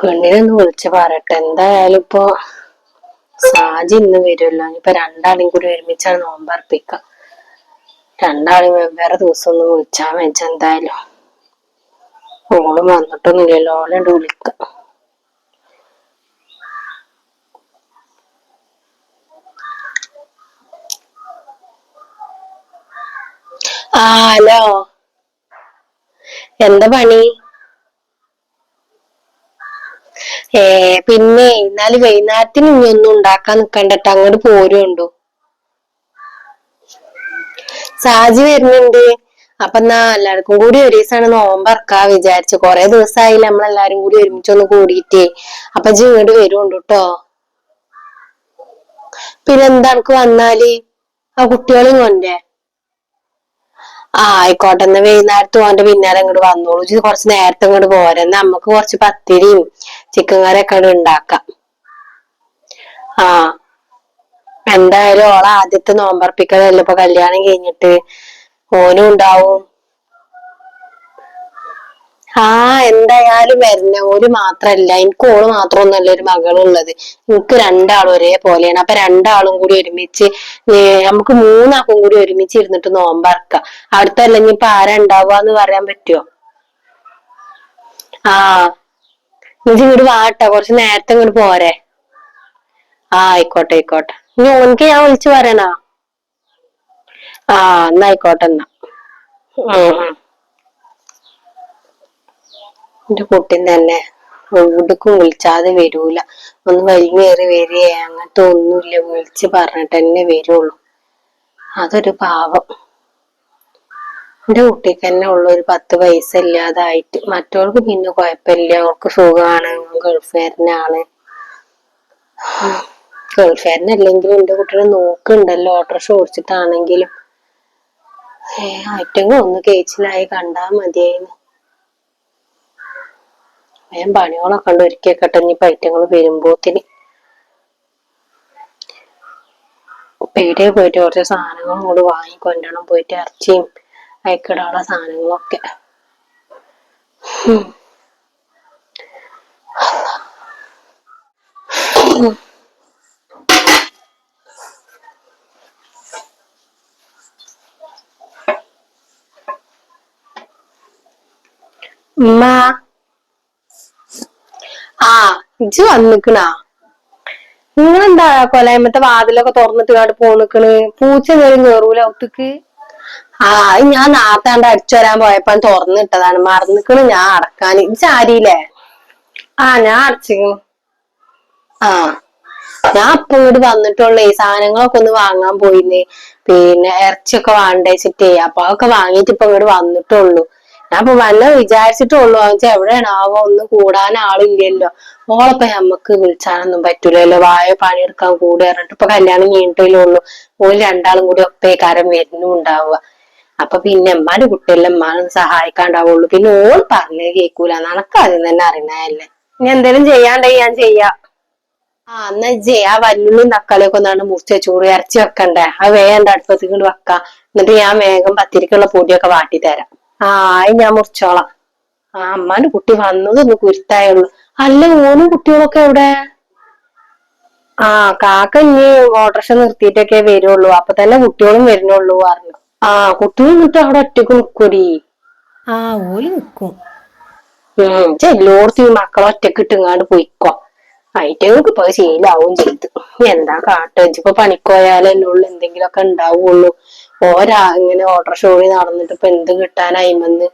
പെണ്ണിനൊന്ന് വിളിച്ച് പറയട്ടെ. എന്തായാലും ഇപ്പൊ സാജി ഇന്ന് വരുമല്ലോ. ഇനിയിപ്പൊ രണ്ടാളും കൂടി ഒരുമിച്ചാണ് നോമ്പർപ്പിക്ക. രണ്ടാളും വെവ്വേറെ ദിവസം ഒന്ന് വിളിച്ചാ വെച്ച. എന്തായാലും ഓളും വന്നിട്ടൊന്നുമില്ലല്ലോ. ഓളുണ്ട് വിളിക്ക. ഹലോ, എന്താ പണി? പിന്നെ എന്നാല് വൈകുന്നേരത്തിന് ഇനി ഒന്നും ഉണ്ടാക്കാൻ നിക്കണ്ടട്ടോ, അങ്ങോട്ട് പോരുണ്ടോ. സാജി വരുന്നുണ്ട്. അപ്പൊ എന്നാ എല്ലാവർക്കും കൂടി ഒരു ദിവസമാണ് നോമ്പറക്കാ വിചാരിച്ചു. കൊറേ ദിവസമായില്ല നമ്മളെല്ലാരും കൂടി ഒരുമിച്ചൊന്ന് കൂടിയിട്ടേ. അപ്പൊ ഇജ്ജ് ഇങ്ങോട്ട് വരുണ്ടോ ട്ടോ. പിന്നെ എന്താ അനക്ക് വന്നാല് ആ കുട്ടികളും കൊണ്ടേ. ആയിക്കോട്ടെ. എന്നാ വൈകുന്നേരത്ത് ഓന്റെ പിന്നാലെ ഇങ്ങോട്ട് വന്നോളൂ. ഇജ്ജ് കുറച്ച് നേരത്തെ ഇങ്ങോട്ട് പോരെ. നമ്മക്ക് കുറച്ച് പത്തിരിയും ചിക്കൻ കറിയൊക്കെ അങ്ങോട്ട് ഉണ്ടാക്കാം. എന്തായാലും ഓളെ ആദ്യത്തെ നോമ്പർപ്പിക്കലല്ലേ ഇപ്പൊ കല്യാണം കഴിഞ്ഞിട്ട്. ഓനും ഉണ്ടാവും. എന്തായാലും വരണം. ഓര് മാത്രല്ല, എനിക്ക് ഓള് മാത്രമൊന്നുമല്ല ഒരു മകളുള്ളത്. എനിക്ക് രണ്ടാളും ഒരേ പോലെയാണ്. അപ്പൊ രണ്ടാളും കൂടി ഒരുമിച്ച് നമുക്ക് മൂന്നാക്കും കൂടി ഒരുമിച്ച് ഇരുന്നിട്ട് നോമ്പറക്കാം. അടുത്തല്ല ഇനിയിപ്പൊ ആരാ ഉണ്ടാവുകന്ന് പറയാൻ പറ്റുമോ? ഇജ്ജ് ഇങ്ങോട്ട് വാട്ടോ, കുറച്ച് നേരത്തെ ഇങ്ങോട്ട് പോരെ. ആയിക്കോട്ടെ ആയിക്കോട്ടെ. ഇനി ഓൻക്ക് ഞാൻ വിളിച്ചു പറയണോ? എന്നായിക്കോട്ടെ എന്നാ. എന്റെ കുട്ടീൻ തന്നെ എവിടേക്കും വിളിച്ചാതെ വരൂല. ഒന്ന് വലിഞ്ഞേറി വരികയെ അങ്ങനത്തെ ഒന്നുമില്ല. വിളിച്ച് പറഞ്ഞിട്ട് തന്നെ വരുള്ളൂ. അതൊരു പാവം. എന്റെ കുട്ടിക്ക് തന്നെ ഉള്ള ഒരു 10 പൈസ ഇല്ലാതായിട്ട്. മറ്റവൾക്ക് പിന്നെ കുഴപ്പമില്ല, അവൾക്ക് സുഖമാണ്. ഗൾഫുകാരനാണ്. ഗൾഫുകാരനല്ലെങ്കിലും എന്റെ കുട്ടീനെ നോക്കുന്നുണ്ടല്ലോ. ഓട്ടോറിക്ഷ ഓടിച്ചിട്ടാണെങ്കിലും. ഐറ്റങ്ങൾ ഒന്ന് കേച്ചിലായി കണ്ടാ മതിയായിരുന്നു. ഞാൻ പണികളൊക്കെ ഉണ്ട് ഒരുക്കിയൊക്കെ ഇനിയിപ്പൊ ഐറ്റങ്ങൾ വരുമ്പോത്തിന്. പീടികയിൽ പോയിട്ട് കുറച്ച് സാധനങ്ങളും കൂടി വാങ്ങിക്കൊണ്ടണം. പോയിട്ട് ഇറച്ചിയും അയക്കിടാനുള്ള സാധനങ്ങളൊക്കെ. ഉമ്മ, ഇജ്ജ് വന്നിക്കണാ? നിങ്ങളെന്താ കൊലായ്മത്തെ വാതിലൊക്കെ തുറന്നിട്ട് കാണ്ട് പോന്നിക്കണ്? പൂച്ച എന്തെങ്കിലും കേറൂല ഒത്തുക്ക്? അത് ഞാൻ നാർത്താണ്ട് അടിച്ചു വരാൻ പോയപ്പോ തുറന്നിട്ടതാണ്. മറന്നിക്കണ് ഞാൻ അടക്കാൻ. ഇജ്ജ് ആരിയില്ലേ? ഞാൻ അടച്ചിക്കണു. ഞാൻ അപ്പൊ ഇങ്ങോട്ട് വന്നിട്ടുള്ളേ. സാധനങ്ങളൊക്കെ ഒന്ന് വാങ്ങാൻ പോയിന്നേ. പിന്നെ ഇറച്ചിയൊക്കെ വാണ്ടേച്ചിട്ടേ. അപ്പൊ അതൊക്കെ വാങ്ങിട്ട് ഇപ്പൊ ഇങ്ങോട്ട് വന്നിട്ടുള്ളൂ. ഞാൻ ഇപ്പൊ വല്ല വിചാരിച്ചിട്ടുള്ളൂ. എവിടെയാണാവോ, ഒന്നും കൂടാൻ ആളില്ലല്ലോ. ഓളപ്പൊ ഞമ്മക്ക് വിളിച്ചാനൊന്നും പറ്റൂലല്ലോ. പണിയെടുക്കാൻ കൂടെ പറഞ്ഞിട്ട്. ഇപ്പൊ കല്യാണം കഴിഞ്ഞിട്ടല്ലേ ഉള്ളൂ. ഓര് രണ്ടാളും കൂടി ഒപ്പേക്കാരം വരുന്നുണ്ടാവുക. അപ്പൊ പിന്നെ ഉമ്മാന്റെ കുട്ടിയെല്ലാം ഉമ്മാനെ സഹായിക്കാണ്ടാവുള്ളൂ. പിന്നെ ഓള് പറഞ്ഞേ കേൾക്കൂല. നടക്ക് ആദ്യം തന്നെ അറിയണല്ലേ. ഇനി എന്തേലും ചെയ്യാണ്ടെങ്കിൽ ഞാൻ ചെയ്യാം. എന്നാ ആ വല്ലുള്ളിയും തക്കാളിയൊക്കെ ഒന്നാണ് മുറിച്ച് വെച്ചൂടെ. ഇറച്ചി വെക്കണ്ടേ? അത് വേഗം അടുപ്പത്തേക്ക് വെക്കാം. എന്നിട്ട് ഞാൻ വേഗം പത്തിരിക്കുള്ള പൊടിയൊക്കെ വാട്ടി തരാം. അത് ഞാൻ മുറിച്ചോളാം. അമ്മാന്റെ കുട്ടി വന്നതൊന്ന് കുരുത്തായുള്ളൂ. അല്ല, ഓനും കുട്ടികളൊക്കെ എവിടെ? കാക്ക ഇനി ഓട്ടോറിക്ഷ നിർത്തിയിട്ടൊക്കെ വരുള്ളൂ. അപ്പൊ തന്നെ കുട്ടികളും വരുന്നുള്ളൂ പറഞ്ഞു. കുട്ടികൾ എന്നിട്ട് അവിടെ ഒറ്റക്ക് നിക്കൂടി. ഓല് നിക്കും. എല്ലായിടത്തും ഈ മക്കളെ ഒറ്റക്ക് ഇട്ടുങ്ങാണ്ട് പോയിക്കോ. ഐറ്റങ്ങൾക്ക് ഇപ്പൊ ശീലാവും ചെയ്ത്. എന്താ കാട്ടിപ്പോ പണിക്കോയാലല്ലേ ഉള്ളു എന്തെങ്കിലുമൊക്കെ ഉണ്ടാവുള്ളൂ. ഇങ്ങനെ ഓട്ടോറിക്ഷ ഓടി നടന്നിട്ട് ഇപ്പൊ എന്ത് കിട്ടാനായിമെന്ന്.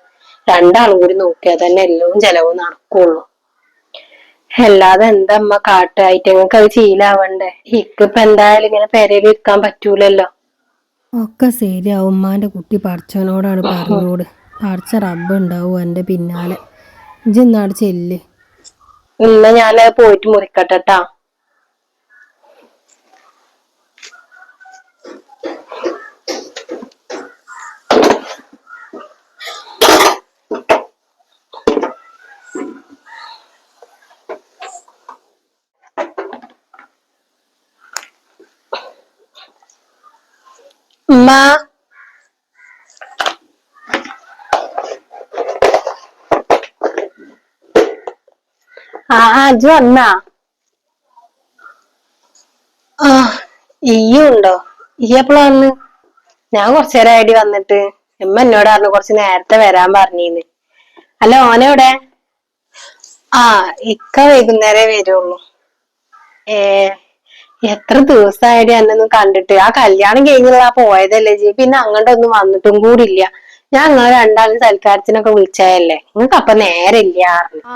രണ്ടാളും കൂടി നോക്കിയാൽ തന്നെ എല്ലാം ചെലവും നടക്കുള്ളൂ. അല്ലാതെ എന്താ അമ്മ കാട്ട? ഐറ്റങ്ങൾക്ക് അത് ശീലാവണ്ടേ. ഇക്കിപ്പൊ എന്തായാലും ഇങ്ങനെ പെരയിൽ ഇരിക്കാൻ പറ്റൂലല്ലോ. ഒക്കെ ശരിയാവും. ഉമ്മാന്റെ കുട്ടി പടച്ചവനോടാണ് പറഞ്ഞോട്. പടച്ച റബ്ബ് ഉണ്ടാവും എന്റെ പിന്നാലെ. ഇജ്ജ് എന്നാട് ചെല്ല്. ഇന്ന് ഞാൻ പോയിട്ട് മുറിക്കട്ടെട്ടാ. ഉമ്മ, അജു വന്നാ? ആ ഈയും ഉണ്ടോ? ഈ എപ്പോഴാ വന്ന്? ഞാൻ കൊറച്ചേരായി വന്നിട്ട്. എമ്മ എന്നോട് പറഞ്ഞു കുറച്ച് നേരത്തെ വരാൻ പറഞ്ഞീന്ന്. അല്ല ഓനെവിടെ? ആ ഇക്ക വൈകുന്നേരേ വരുള്ളൂ. ഏ എത്ര ദിവസമായിട്ട് എന്നൊന്നും കണ്ടിട്ട്. ആ കല്യാണം കഴിഞ്ഞാ പോയതല്ലേ ജി, പിന്നെ അങ്ങോട്ടൊന്നും വന്നിട്ടും കൂടില്ല. ഞാൻ നിങ്ങളെ രണ്ടാളും സൽക്കാരത്തിനൊക്കെ വിളിച്ചതല്ലേ, നിങ്ങക്ക് അപ്പൊ നേരില്ല. ആ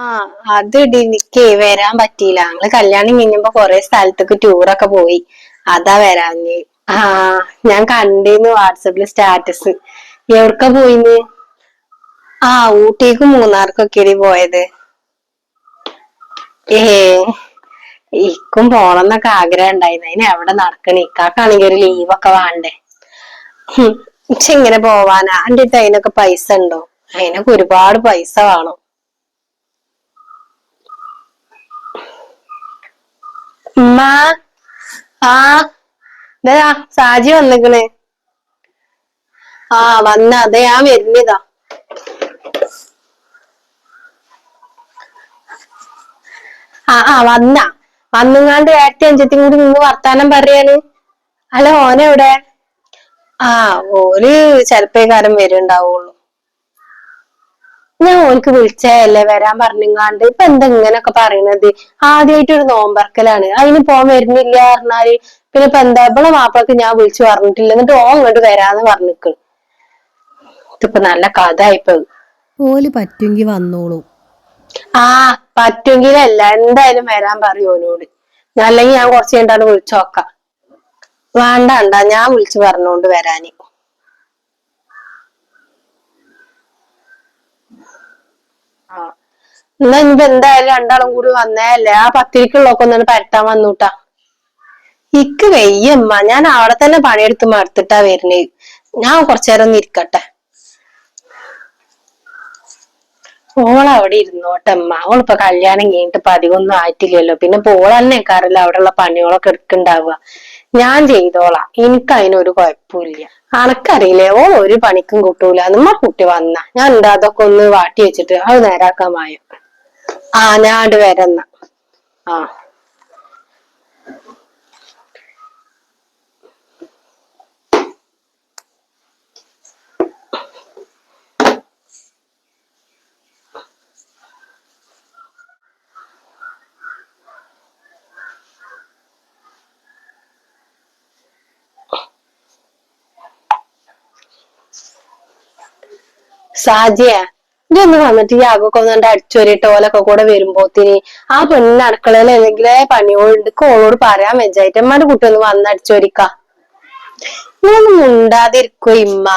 അത് നിക്കേ വരാൻ പറ്റിയില്ല. ഞങ്ങള് കല്യാണം കഴിഞ്ഞപ്പോ കൊറേ സ്ഥലത്തേക്ക് ടൂറൊക്കെ പോയി, അതാ വരാഞ്ഞ്. ആ ഞാൻ കണ്ടിന്ന് വാട്സപ്പില് സ്റ്റാറ്റസ്. എവിടക്ക പോയിന്ന്? ആ ഊട്ടിക്കും മൂന്നാർക്കൊക്കെയാണ് പോയത്. ഏ ഇക്കും പോണംന്നൊക്കെ ആഗ്രഹം ഉണ്ടായിരുന്നു. അതിന് എവിടെ നടക്കണ, ഇക്കാക്കാണെങ്കിൽ ഒരു ലീവൊക്കെ വേണ്ടേ. പക്ഷെ ഇങ്ങനെ പോവാനാ? എന്റെ അടുത്ത് അതിനൊക്കെ പൈസ ഉണ്ടോ? അതിനൊക്കെ ഒരുപാട് പൈസ വേണം. ഉമ്മാ, ആ ഇതാ സാജി വന്നിക്കണ്. ആ വന്ന അതെ ഞാൻ വരുന്നതാ. വന്നുങ്ങാണ്ട് ഏട്ടത്തി അഞ്ചത്തി കൂടി നിന്ന് വർത്താനം പറയാണ്. അല്ല ഓനെവിടെ? ആ ഓല് ചെലപ്പേക്കാരം വരുണ്ടാവുള്ളു. ഞാൻ ഓനക്ക് വിളിച്ചല്ലേ വരാൻ പറഞ്ഞിങ്ങാണ്ട്. ഇപ്പൊ എന്താ ഇങ്ങനൊക്കെ പറയണത്? ആദ്യമായിട്ട് ഒരു നോമ്പറക്കലാണ്, അതിന് പോൻ വരുന്നില്ല പറഞ്ഞാല് പിന്നെ ഇപ്പൊ എന്താ? ഇവിടെ മാപ്പിളക്ക് ഞാൻ വിളിച്ചു പറഞ്ഞിട്ടില്ല, എന്നിട്ട് ഓൻ ഇങ്ങോട്ട് വരാന്ന് പറഞ്ഞിക്കണ്. ഇതിപ്പോ നല്ല കഥ ആയിപ്പോ. ഓല് പറ്റുമെങ്കി വന്നോളൂ. ആ പറ്റുമെങ്കിലല്ല, എന്തായാലും വരാൻ പറയും ഓനോട്. അല്ലെങ്കിൽ ഞാൻ കുറച്ച് കഴിഞ്ഞിട്ടാണ് വിളിച്ചോക്കാം. വേണ്ട ഞാൻ വിളിച്ചു പറഞ്ഞോണ്ട് വരാന്. ആ എന്നാ ഇനിയിപ്പോ എന്തായാലും രണ്ടാളും കൂടി വന്നതല്ലേ, ആ പത്തിരിക്കുള്ളൊക്കെ ഒന്നാണ് പരത്താൻ വന്നൂട്ടാ. ഇക്ക് വെയ്യമ്മ, ഞാൻ അവിടെ തന്നെ പണിയെടുത്ത് മടുത്തിട്ടാ വരുന്നേ. ഞാൻ കുറച്ചേരം ഒന്ന് ഇരിക്കട്ടെ. ഓളവിടെ ഇരുന്നോട്ടമ്മ, അവളിപ്പോ കല്യാണം കഴിഞ്ഞിട്ട് ഇപ്പൊ അധികമൊന്നും ആയിട്ടില്ലല്ലോ. പിന്നെ പോളന്നെ കാരല്ല അവിടെയുള്ള പണികളൊക്കെ എടുക്കുണ്ടാവുക. ഞാൻ ചെയ്തോളാം, എനിക്ക് അതിനൊരു കുഴപ്പമില്ല. അനക്കറിയില്ലേ ഓൾ ഒരു പണിക്കും കൂട്ടൂല. നമ്മ കുട്ടി വന്ന ഞാൻ എന്താ അതൊക്കെ ഒന്ന് വാട്ടി വെച്ചിട്ട് അത് നേരാക്കാൻ വായോ. ആ ഞാണ്ട് വരന്ന. ആ സാജിയ, ഇതൊന്ന് വന്നിട്ട് ഈ ആകൊക്കെ ഒന്നുകൊണ്ട് അടിച്ചൊരിട്ട് ഓലൊക്കെ കൂടെ വരുമ്പോത്തിന് ആ പെണ്ണിന് അടുക്കളയിൽ ഏതെങ്കിലേ പണിയോണ്ട് ഓളോട് പറയാൻ വെച്ചായിട്ട് അമ്മയുടെ കുട്ടി ഒന്ന് വന്ന് അടിച്ചോരിക്ക. ഇങ്ങനൊന്നും മുണ്ടാതിരിക്കോ ഇമ്മ,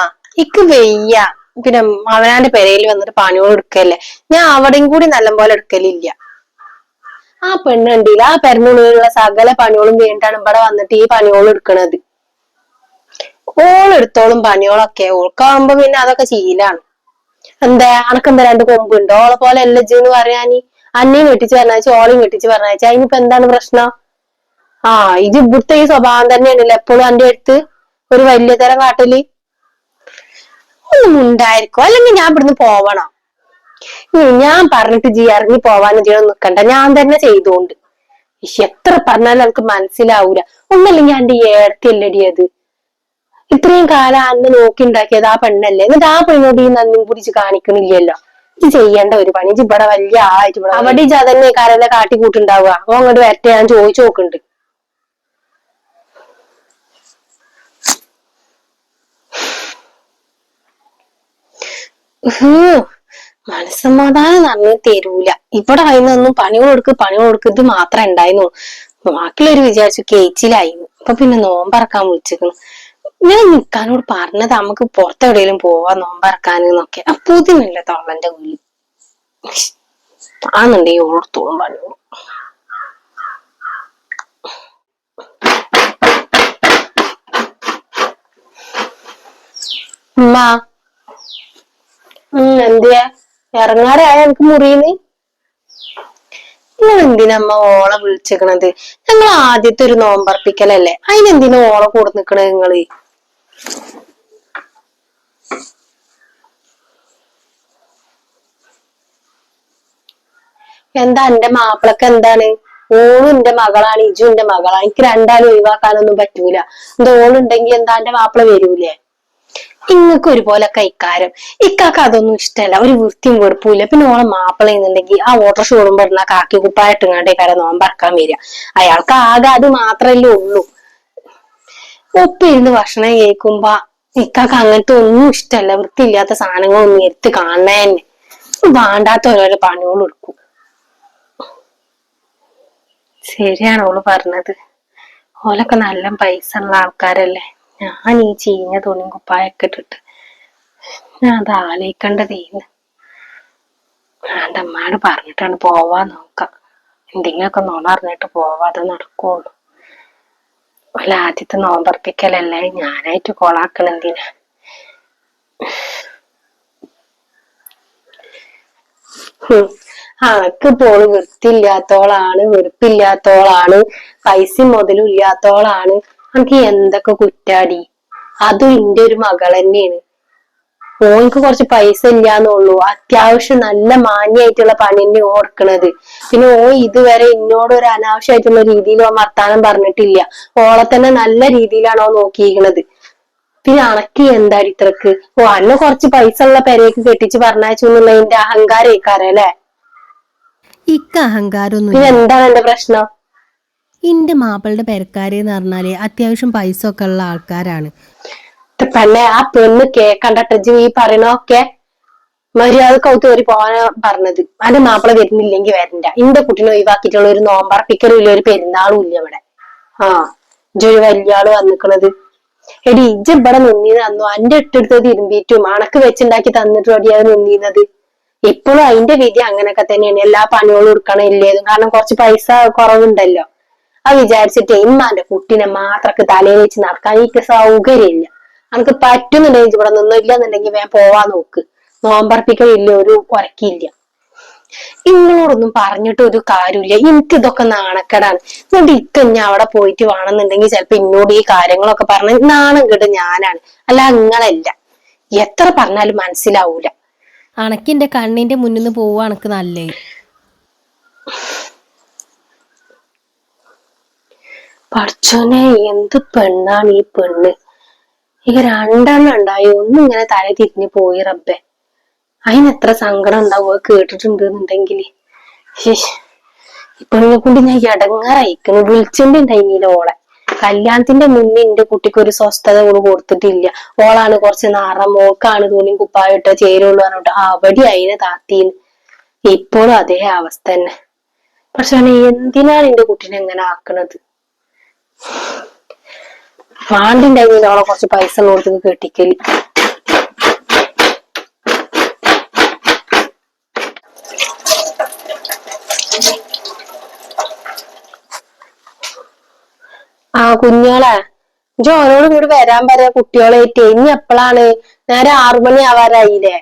ഇക്ക് വെയ്യ. പിന്നെ അവനാന്റെ പെരയിൽ വന്നിട്ട് പണിയോട് എടുക്കല്ലേ, ഞാൻ അവിടെയും കൂടി നല്ല പോലെ എടുക്കലില്ല. ആ പെണ്ണുണ്ടില്ല, ആ പെരനുള്ളിലുള്ള സകല പണിയോളും വീണ്ടാണ് ഇവിടെ വന്നിട്ട് ഈ പണിയോളം എടുക്കണത്. ഓളെടുത്തോളും പണിയോളൊക്കെ, ഓൾക്കാവുമ്പോ പിന്നെ അതൊക്കെ ശീലാണ്. എന്താ അനക്കെന്താ രണ്ട് കൊമ്പുണ്ടോ? ഓളെ പോലെ അല്ല ഇജ്ജ് എന്ന് പറയാന്. അന്നയും കെട്ടിച്ച് പറഞ്ഞാച്ച ഓളയും കെട്ടിച്ച് പറഞ്ഞാച്ച അതിനിപ്പോ എന്താണ് പ്രശ്നം? ആ ഇത് ഇവിടുത്തെ ഈ സ്വഭാവം തന്നെയാണല്ലോ എപ്പോഴും എന്റെ അടുത്ത് ഒരു വലിയ തരം കാട്ടല്. ഒന്നും ഉണ്ടായിരിക്കോ, അല്ലെങ്കിൽ ഞാൻ ഇവിടുന്ന് പോവണം. ഞാൻ പറഞ്ഞിട്ട് ജി ഇറങ്ങി പോവാൻ ഇതിനൊന്നും നിക്കണ്ട, ഞാൻ തന്നെ ചെയ്തോണ്ട്. എത്ര പറഞ്ഞാലും നമുക്ക് മനസ്സിലാവൂല. ഒന്നല്ലെങ്കിൽ എന്റെ ഏടത്തിയല്ലടി അത്. ഇത്രയും കാലം അന്ന് നോക്കി ഉണ്ടാക്കിയത് ആ പെണ്ണല്ലേ, എന്നിട്ട് ആ പെണ്ണോട് ഈ നന്ദിയും കുറിച്ച് കാണിക്കണില്ലല്ലോ. ഇത് ചെയ്യേണ്ട ഒരു പണി, ഇത് ഇവിടെ വലിയ ആളായിട്ട് ഇവിടെ അവിടെ ഇജ തന്നെ കാരെല്ലാം കാട്ടിക്കൂട്ടുണ്ടാവുക. അപ്പൊ അങ്ങോട്ട് വരട്ടെ, ഞാൻ ചോദിച്ചു നോക്കുന്നുണ്ട്. മനസ്സമാധാനം നടന്നു തരൂല. ഇവിടെ അതിനൊന്നും പണി കൊടുക്ക് ഇത് മാത്രമേ ഉണ്ടായിരുന്നു. ബാക്കിയുള്ളവര് വിചാരിച്ചു കേച്ചിലായിരുന്നു. അപ്പൊ പിന്നെ നോമ്പറക്കാൻ വിളിച്ചിരിക്കണു. ഞാൻ നിക്കാനോട് പറഞ്ഞത് നമുക്ക് പുറത്തെവിടെയെങ്കിലും പോവാ നോമ്പറക്കാനൊക്കെ. അപ്പൊ ഇതിനല്ല തൊള്ളന്റെ വിളി. ആന്നുണ്ടെങ്കിൽ ഓർത്തോളം പണിയോളൂ. ഉമ്മ എന്തിയാ ഇറങ്ങാറായ എനിക്ക് മുറിയുന്ന്? നിങ്ങൾ എന്തിനമ്മ ഓളെ വിളിച്ചിക്കണത്? ഞങ്ങൾ ആദ്യത്തെ ഒരു നോമ്പർപ്പിക്കലല്ലേ, അതിനെന്തിനാ ഓളെ കൂടെ നിക്കണത് നിങ്ങള്? എന്താ എന്റെ മാപ്പിളക്ക് എന്താണ്? ഓളും എന്റെ മകളാണ്, ഇജും എന്റെ മകളാണ്. എനിക്ക് രണ്ടാലും ഒഴിവാക്കാനൊന്നും പറ്റൂല. എന്താ ഓളുണ്ടെങ്കി എന്താ എന്റെ മാപ്പിള വരൂലേ? ഇങ്ങക്ക് ഒരുപോലെ കൈക്കാരം. ഇക്കാക്ക് അതൊന്നും ഇഷ്ടമല്ല, ഒരു വൃത്തിയും വെറുപ്പില്ല. പിന്നെ ഓളെ മാപ്പിള എന്നുണ്ടെങ്കിൽ ആ ഓട്ടോറിക്ഷ ഓടുമ്പോ ഇടുന്ന കാക്കി കുപ്പായിട്ടിങ്ങാണ്ടേക്കാരം നോമ്പറക്കാൻ വരിക. അയാൾക്ക് ആകെ അത് മാത്രല്ലേ ഉള്ളൂ. ഒപ്പിരുന്ന് ഭക്ഷണം കേൾക്കുമ്പോ ഇക്കാക്ക് അങ്ങനത്തെ ഒന്നും ഇഷ്ടമല്ല. വൃത്തിയില്ലാത്ത സാധനങ്ങളൊന്നും എടുത്ത് കാണണേ തന്നെ. വേണ്ടാത്ത ഓരോരോ പണികളും എടുക്കും. ശരിയാണ് ഓള് പറഞ്ഞത്. ഓലൊക്കെ നല്ല പൈസ ഉള്ള ആൾക്കാരല്ലേ. ഞാൻ ഈ ചീഞ്ഞ തുണിയും കുപ്പായൊക്കെ ഇട്ടിട്ട് ഞാൻ അത് ആലോചിക്കേണ്ടതേന്ന്. അമ്മയോട് പറഞ്ഞിട്ടാണ് പോവാൻ നോക്കാം. എന്തെങ്കിലുമൊക്കെ നോണ അറിഞ്ഞിട്ട് പോവാതെ നടക്കുള്ളൂ. അല്ല ആദ്യത്തെ നോമ്പർപ്പിക്കലല്ലേ, ഞാനായിട്ട് കൊളാക്കണ എന്തിനാ? അനക്കിപ്പോള് വൃത്തിയില്ലാത്തോളാണ്, വെറുപ്പില്ലാത്തോളാണ്, പൈസ മുതലും ഇല്ലാത്തോളാണ്. എനിക്ക് എന്തൊക്കെ കുറ്റാടി. അതും എന്റെ ഒരു മകൾ തന്നെയാണ്. ഓൻക്ക് കുറച്ച് പൈസ ഇല്ലാന്നുള്ളൂ. അത്യാവശ്യം നല്ല മാന്യായിട്ടുള്ള പണി തന്നെ ഓർക്കണത്. പിന്നെ ഇതുവരെ എന്നോട് ഒരു അനാവശ്യമായിട്ടുള്ള രീതിയിൽ വർത്താനം പറഞ്ഞിട്ടില്ല. ഓളെ തന്നെ നല്ല രീതിയിലാണോ നോക്കിയിരിക്കണത്. പിന്നെ അണക്ക് എന്താടി ഇത്രക്ക്? അന്നെ കുറച്ച് പൈസ ഉള്ള പെരേക്ക് കെട്ടിച്ച് പറഞ്ഞയച്ചു എന്നുള്ളതിന്റെ അഹങ്കാരേക്കാരം അല്ലെ? ഇക്ക പിന്നെ അഹങ്കാരൊന്നുമില്ല. എന്താണ് എന്റെ പ്രശ്നം? ഇന്റെ മാപ്പിളുടെ പെരക്കാര് എന്ന് പറഞ്ഞാല് അത്യാവശ്യം പൈസ ഒക്കെ ഉള്ള ആൾക്കാരാണ്. പെണ്ണെ ആ പെണ്ണ് കേക്കണ്ടട്ടജ് ഈ പറയണൊക്കെ. മര്യാദ കൗത്ത് കയറി പോകാനാ പറഞ്ഞത്. അന്റെ മാപ്പിള വരുന്നില്ലെങ്കിൽ വരണ്ട. ഇന്റെ കുട്ടീനെ ഒഴിവാക്കിയിട്ടുള്ള ഒരു നോമ്പറപ്പിക്കലും ഇല്ല, ഒരു പെരുന്നാളും ഇല്ല ഇവിടെ. ആ ഇജൊരു വലിയാള് വന്നിക്കണത്. എടി ഇജ്ജ് ഇവിടെ നിന്നീന്നു അന്റെ ഇട്ടെടുത്ത് തിരുമ്പിയിട്ടും അണക്ക് വെച്ചുണ്ടാക്കി തന്നിട്ടും അടിയാണ് നിന്നീന്നത്. ഇപ്പോഴും അതിന്റെ വിധി അങ്ങനെയൊക്കെ തന്നെയാണ്. എല്ലാ പണികളും എടുക്കണം ഇല്ലേതും. കാരണം കുറച്ച് പൈസ കുറവുണ്ടല്ലോ. അത് വിചാരിച്ചിട്ട് ഇമ്മാന്റെ കുട്ടീനെ മാത്രക്ക് തലയിൽ വെച്ച് നടക്കാൻ എനിക്ക് സൗകര്യമില്ല. നമുക്ക് പറ്റുന്നുണ്ടെങ്കിൽ ഇവിടെ നിന്നോ, ഇല്ലെന്നുണ്ടെങ്കിൽ വേഗം പോവാൻ നോക്ക്. നോമ്പർപ്പിക്കലില്ല, ഒരു കുറക്കില്ല. ഇങ്ങളോടൊന്നും പറഞ്ഞിട്ട് ഒരു കാര്യമില്ല. എനിക്ക് ഇതൊക്കെ നാണക്കേടാണ്. എന്നിട്ട് ഇക്കഞ്ഞ അവിടെ പോയിട്ട് വേണമെന്നുണ്ടെങ്കിൽ ചിലപ്പോ ഇന്നോട് ഈ കാര്യങ്ങളൊക്കെ പറഞ്ഞ് നാണം കേട്ട് ഞാനാണ്, അല്ല നിങ്ങളല്ല. എത്ര പറഞ്ഞാലും മനസ്സിലാവൂല. അണക്കിന്റെ കണ്ണിന്റെ മുന്നിൽ നിന്ന് പോവുക അണക്ക് നല്ലേ. പഠിച്ചോനെ, എന്ത് പെണ്ണാണ് ഈ പെണ്ണ്. ഇక രണ്ടെണ്ണം ഉണ്ടായി, ഒന്നും ഇങ്ങനെ തല തിരിഞ്ഞു പോയി റബ്ബെ. അതിന് എത്ര സങ്കടം ഉണ്ടാവുക കേട്ടിട്ടുണ്ട് എന്നുണ്ടെങ്കില്. ഇപ്പൊ ഇതിനെ കൊണ്ട് ഞാൻ ഇടങ്ങാറായിക്കുന്നു. വിളിച്ചിട്ടുണ്ടായില്ല ഓളെ. കല്യാണത്തിന്റെ മുന്നേ എന്റെ കുട്ടിക്ക് ഒരു സ്വസ്ഥത കൂടെ കൊടുത്തിട്ടില്ല. ഓളാണ് കുറച്ച് നാറം, മോൾക്കാണ് തുണിയും കുപ്പായിട്ട ചേരുള്ളൂ പറഞ്ഞിട്ട് അവിടെ അതിനെ താത്തീന്ന്. ഇപ്പോഴും അതേ അവസ്ഥ തന്നെ. പക്ഷെ എന്തിനാണ് എന്റെ കുട്ടീനെ എങ്ങനെ ആക്കണത്? വാണ്ടിണ്ടായിരുന്നില്ല ഓളെ കുറച്ച് പൈസ കൊടുത്ത് കെട്ടിക്കല്. ആ കുഞ്ഞോളെ, ഇജ്ജ് ഓനോട് ഇങ്ങോട്ട് വരാൻ പറയാ കുട്ടികളായിട്ട്. ഇനി എപ്പോഴാണ്? നേരെ 6 മണി ആവാറായില്ലേ?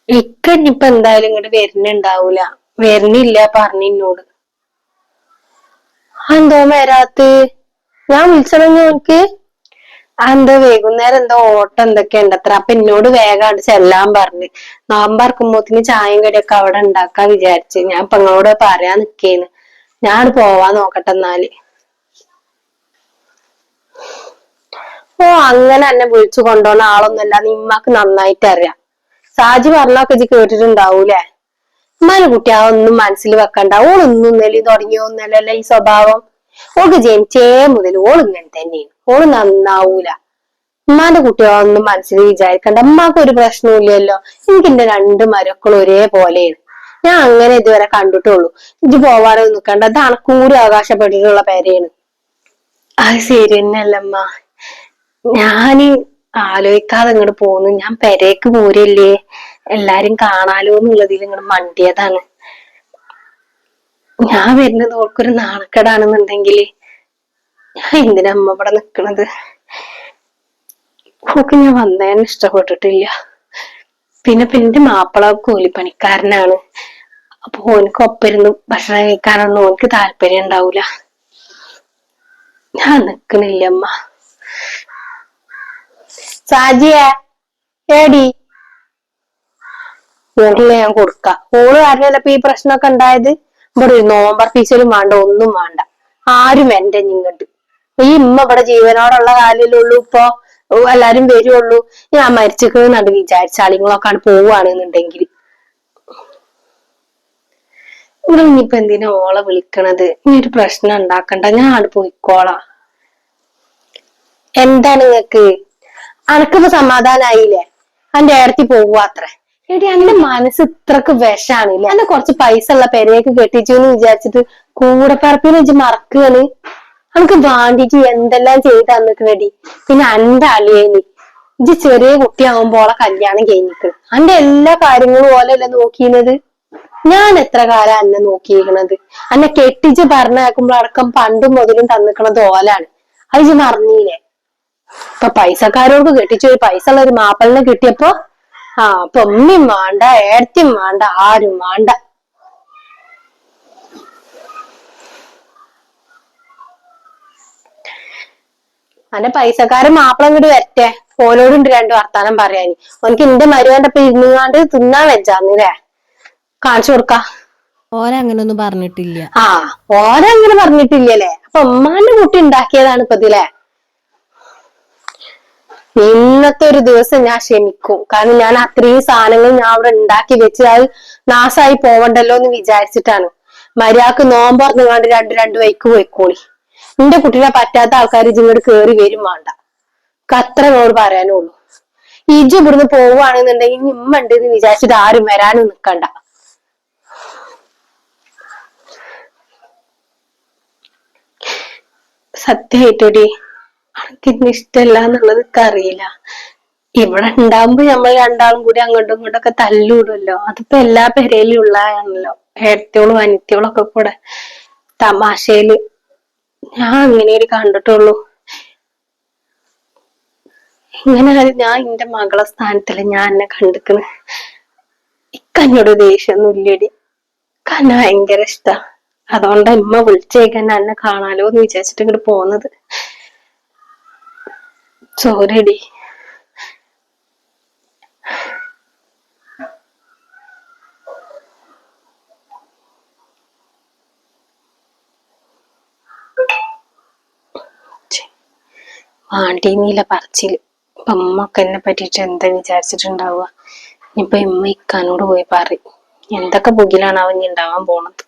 ഇക്ക ഇനിയിപ്പൊ എന്തായാലും ഇങ്ങോട്ട് വരുന്നുണ്ടാവൂല. വരുന്നില്ല പറഞ്ഞിന്നോട്. എന്തോ വരാത്ത്? ഞാൻ വിളിച്ചത് എനിക്ക് എന്താ വൈകുന്നേരം എന്തോ ഓട്ടം എന്തൊക്കെ ഉണ്ടത്ര. അപ്പൊ എന്നോട് വേഗം ചെല്ലാൻ പറഞ്ഞ്. നോമ്പറക്കുമ്പോത്തിന് ചായയും കടിയൊക്കെ അവിടെ ഉണ്ടാക്കാ വിചാരിച്ച്. ഞാൻ ഇപ്പൊ നിങ്ങളോട് പറയാൻ നിക്കേന്ന്. ഞാൻ പോവാൻ നോക്കട്ടെ എന്നാല്. അങ്ങനെ എന്നെ വിളിച്ചു കൊണ്ടുപോണ ആളൊന്നുമല്ല. നിമ്മക്ക് നന്നായിട്ട് അറിയാം. സാജി പറഞ്ഞൊക്കെ ഇജ്ജ് കേട്ടിട്ടുണ്ടാവൂലേ? ഉമ്മാനെ കുട്ടി അതൊന്നും മനസ്സിൽ വെക്കണ്ട. ഓളൊന്നും ഇന്നലെ തുടങ്ങിയൊന്നല്ലല്ലോ ഈ സ്വഭാവം. ഓൾക്ക് ജനിച്ചേ മുതൽ ഓൾ ഇങ്ങനെ തന്നെയാണ്. ഓള് നന്നാവൂല. ഉമ്മാന്റെ കുട്ടികളൊന്നും മനസ്സിൽ വിചാരിക്കണ്ട. ഉമ്മാക്ക് ഒരു പ്രശ്നമില്ലല്ലോ. എനിക്ക് എന്റെ 2 മരക്കളും ഒരേപോലെയാണ്. ഞാൻ അങ്ങനെ ഇതുവരെ കണ്ടിട്ടുള്ളൂ. ഇജ്ജ് പോവാനോ നിക്കണ്ട. അത് അണക്കൂടി അവകാശപ്പെട്ടിട്ടുള്ള പേരെയാണ്. അത് ശരി തന്നെയല്ലമ്മ. ഞാന് ആലോചിക്കാതെ ഇങ്ങോട്ട് പോന്നു. ഞാൻ പെരേക്ക് പോരല്ലേ, എല്ലാരും കാണാലോ എന്നുള്ളതിൽ ഇങ്ങോട്ട് മണ്ടിയതാണ്. ഞാൻ വരുന്നത് ഓൾക്കൊരു നാണക്കേടാണെന്നുണ്ടെങ്കില് ഞാൻ എന്തിനാ അമ്മ ഇവിടെ നിക്കണത്? ഓക്ക് ഞാൻ വന്നതിന് ഇഷ്ടപ്പെട്ടിട്ടില്ല. പിന്നെ എന്റെ മാപ്പിള കൂലിപ്പണിക്കാരനാണ്. അപ്പൊ ഓനക്ക് ഒപ്പരുന്ന് ഭക്ഷണം കഴിക്കാനൊന്നും ഓനക്ക് താല്പര്യം ഉണ്ടാവൂല. ഞാൻ നിക്കണില്ല അമ്മ. സാജിയെ, ഏടി ഓളിലെ ഞാൻ കൊടുക്ക. ഓള് കാരണല്ല ഇപ്പൊ ഈ പ്രശ്നമൊക്കെ ഉണ്ടായത്. ഇവിടെ ഒരു നോമ്പർപ്പീച്ചലും വേണ്ട, ഒന്നും വേണ്ട, ആരും എന്റെ ഇങ്ങോട്ട്. ഈ ഉമ്മ ഇവിടെ ജീവനോടുള്ള കാലിലുള്ളൂ. ഇപ്പൊ എല്ലാരും വരുള്ളൂ. ഞാൻ മരിച്ചിരിക്കുന്നതാണ് വിചാരിച്ചാൽ നിങ്ങളൊക്കെ പോവുകയാണെന്നുണ്ടെങ്കിൽ ഇവിടെ ഇനിയിപ്പൊ എന്തിനാ ഓളെ വിളിക്കണത്? ഇനി ഒരു പ്രശ്നം ഉണ്ടാക്കണ്ട, ഞാൻ അവിടെ പോയിക്കോളാം. എന്താ നിങ്ങക്ക്? അനക്കിപ്പോ സമാധാനായില്ലേ? അന്റെ ഏടത്തി പോവുക അത്രേ. എടി എന്റെ മനസ്സ് ഇത്രക്ക് വിഷാണില്ലേ? എന്നെ കുറച്ച് പൈസ ഉള്ള പെരേക്ക് കെട്ടിച്ചു എന്ന് വിചാരിച്ചിട്ട് കൂടെപ്പിറപ്പിനെ വെച്ച് മറക്കുകയാണ്. അനക്ക് വാണ്ടിട്ട് എന്തെല്ലാം ചെയ്ത് തന്നിക്കണടി. പിന്നെ അന്റെ അളിയേനി ഇജ്ജ് ചെറിയ കുട്ടിയാവുമ്പോളെ കല്യാണം കഴിഞ്ഞിക്കണ്. അന്റെ എല്ലാ കാര്യങ്ങളും ഓലല്ലേ നോക്കിയത്. ഞാൻ എത്ര കാലം അന്നെ നോക്കിയിരിക്കണത്. അന്നെ കെട്ടിച്ച് പറഞ്ഞേക്കുമ്പോഴടക്കം പണ്ടും മുതലും തന്നിക്കണത് ഓലാണ്. അത് ഇജ്ജ് മറന്നീലേ? ഇപ്പൊ പൈസക്കാരോട് കെട്ടിച്ചു പൈസ ഉള്ള ഒരു മാപ്പിളിനെ കിട്ടിയപ്പോ അപ്പൊ ഉമ്മയും വേണ്ട, ഏടത്തിയും വേണ്ട, ആരും വേണ്ട. അന്റെ പൈസക്കാരൻ മാപ്പിള ഇങ്ങോട്ട് വരട്ടെ, ഓനോടുണ്ട് രണ്ടു വർത്താനം പറയാന്. ഓനക്ക് എന്റെ മരുവാന്റെ ഇപ്പൊ ഇരുന്നാണ്ട് തിന്നാൻ വെച്ചാന്നില്ലേ? കാണിച്ചു കൊടുക്ക. ഓരങ്ങനെ ഒന്നും പറഞ്ഞിട്ടില്ല. ഓരങ്ങനെ പറഞ്ഞിട്ടില്ലല്ലേ? അപ്പൊ ഉമ്മാന്റെ കുട്ടി ഉണ്ടാക്കിയതാണ് ഇപ്പൊ ഇതിലെ. ഇന്നത്തെ ഒരു ദിവസം ഞാൻ ക്ഷമിക്കും. കാരണം ഞാൻ അത്രയും സാധനങ്ങൾ ഞാൻ അവിടെ ഉണ്ടാക്കി വെച്ച് അത് നാശമായി പോവണ്ടല്ലോ എന്ന് വിചാരിച്ചിട്ടാണ്. മര്യാദക്ക് നോമ്പറന്നുകാണ്ട് രണ്ട് വൈക്ക് പോയിക്കോളി. നിന്റെ കുട്ടീനെ പറ്റാത്ത ആൾക്കാർ ഇങ്ങോട്ട് കേറി വരും വേണ്ട. അത്ര നോട് പറയാനുള്ളൂ. ഇജ് ഇവിടുന്ന് പോവുകയാണെന്നുണ്ടെങ്കിൽ ഉമ്മ ഉണ്ട് എന്ന് വിചാരിച്ചിട്ട് ആരും വരാനും നിക്കണ്ട. സത്യമായിട്ടോടി അനക്കിന്നെ ഇഷ്ടല്ല എന്നുള്ളത് അറിയില്ല. ഇവിടെ ഉണ്ടാവുമ്പോ നമ്മൾ രണ്ടാളും കൂടി അങ്ങോട്ടും ഇങ്ങോട്ടൊക്കെ തല്ലൂടുമല്ലോ. അതിപ്പോ എല്ലാ പെരയിലും ഉള്ളതാണല്ലോ. ഏടത്തിയോളും അനിത്യോളും ഒക്കെ കൂടെ തമാശയില്. ഞാൻ അങ്ങനെ ഒരു കണ്ടിട്ടുള്ളൂ. ഇങ്ങനെ ഞാൻ എന്റെ മകളെ സ്ഥാനത്തല്ല ഞാൻ എന്നെ കണ്ടിക്കണ്. ഇക്കന്നോട് ദേഷ്യൊന്നും ഇല്ലടി. കന്നെ ഭയങ്കര ഇഷ്ടാ. അതുകൊണ്ട് ഉമ്മ വിളിച്ചേക്കാൻ എന്നെ കാണാലോ എന്ന് വിചാരിച്ചിട്ട് ഇങ്ങോട്ട് പോന്നത്. സോറിയടി. വാണ്ടീന്നില്ല പറച്ചില്. ഇപ്പൊ ഉമ്മക്ക് എന്നെ പറ്റിട്ട് എന്താ വിചാരിച്ചിട്ടുണ്ടാവുക? ഇനിയിപ്പൊ ഉമ്മ ഇക്കാനോട് പോയി പറയും എന്തൊക്കെ ബുഗിലാണ് അവൻ ഉണ്ടാവാൻ പോണത്.